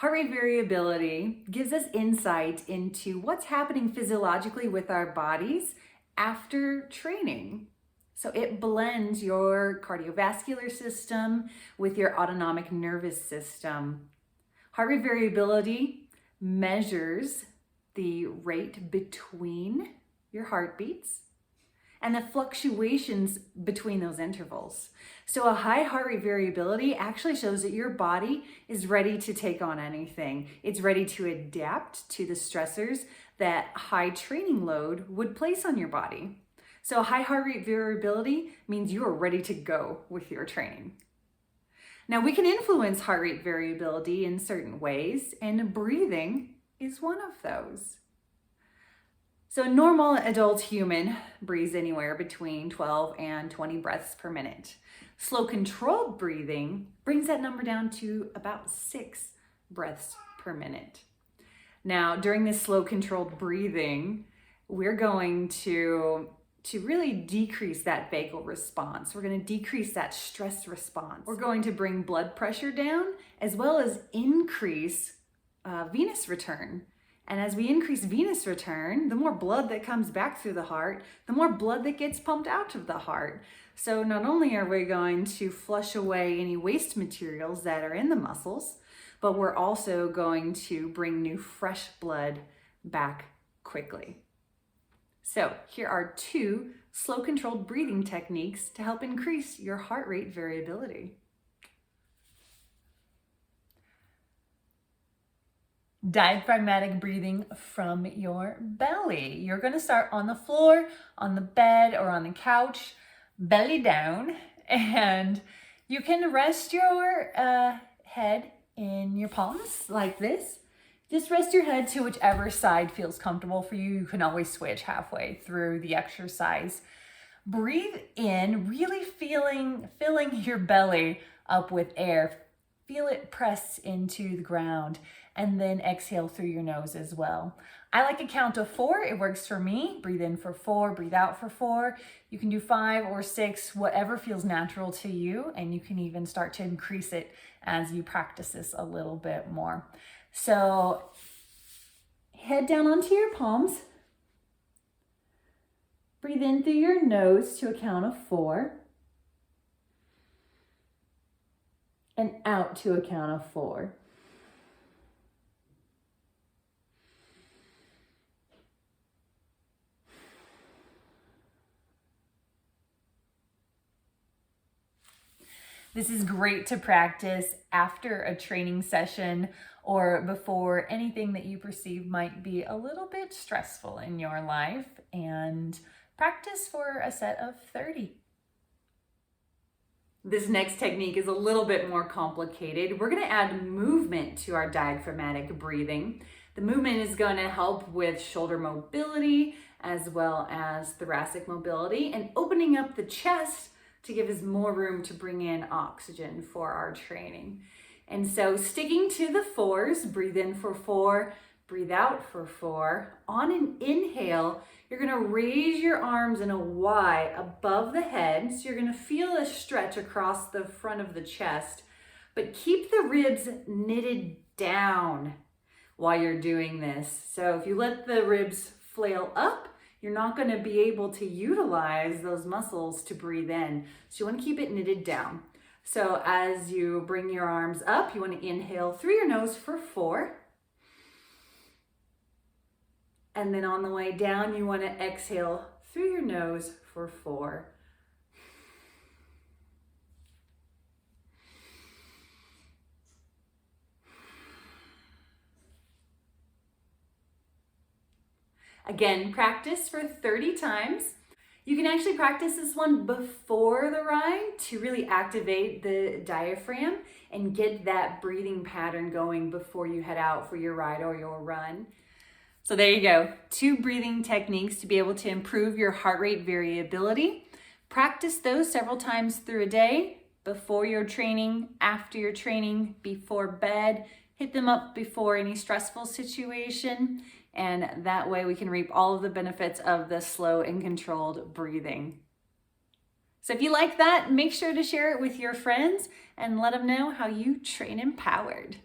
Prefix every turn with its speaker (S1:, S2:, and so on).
S1: Heart rate variability gives us insight into what's happening physiologically with our bodies after training. So it blends your cardiovascular system with your autonomic nervous system. Heart rate variability measures the rate between your heartbeats and the fluctuations between those intervals. So a high heart rate variability actually shows that your body is ready to take on anything. It's ready to adapt to the stressors that high training load would place on your body. So high heart rate variability means you are ready to go with your training. Now we can influence heart rate variability in certain ways, and breathing is one of those. So a normal adult human breathes anywhere between 12 and 20 breaths per minute. Slow controlled breathing brings that number down to about 6 breaths per minute. Now, during this slow controlled breathing, we're going to really decrease that vagal response. We're going to decrease that stress response. We're going to bring blood pressure down as well as increase venous return. And as we increase venous return, the more blood that comes back through the heart, the more blood that gets pumped out of the heart. So not only are we going to flush away any waste materials that are in the muscles, but we're also going to bring new fresh blood back quickly. So here are 2 slow controlled breathing techniques to help increase your heart rate variability. Diaphragmatic breathing from your belly. You're going to start on the floor, on the bed, or on the couch, belly down, and you can rest your head in your palms like this. Just rest your head to whichever side feels comfortable for you. You can always switch halfway through the exercise. Breathe in, really filling your belly up with air. Feel it press into the ground, and then exhale through your nose as well. I like a count of 4. It works for me. Breathe in for 4, breathe out for 4. You can do 5 or 6, whatever feels natural to you, and you can even start to increase it as you practice this a little bit more. So head down onto your palms. Breathe in through your nose to a count of 4. And out to a count of 4. This is great to practice after a training session or before anything that you perceive might be a little bit stressful in your life, and practice for a set of 30. This next technique is a little bit more complicated. We're going to add movement to our diaphragmatic breathing. The movement is going to help with shoulder mobility as well as thoracic mobility and opening up the chest to give us more room to bring in oxygen for our training. And so sticking to the 4s, breathe in for 4, breathe out for 4. On an inhale, you're going to raise your arms in a Y above the head. So you're going to feel a stretch across the front of the chest, but keep the ribs knitted down while you're doing this. So if you let the ribs flail up, you're not going to be able to utilize those muscles to breathe in. So you want to keep it knitted down. So as you bring your arms up, you want to inhale through your nose for 4. And then on the way down, you want to exhale through your nose for 4. Again, practice for 30 times. You can actually practice this one before the ride to really activate the diaphragm and get that breathing pattern going before you head out for your ride or your run. So there you go, 2 breathing techniques to be able to improve your heart rate variability. Practice those several times through a day, before your training, after your training, before bed. Hit them up before any stressful situation, and that way we can reap all of the benefits of the slow and controlled breathing. So if you like that, make sure to share it with your friends and let them know how you train empowered.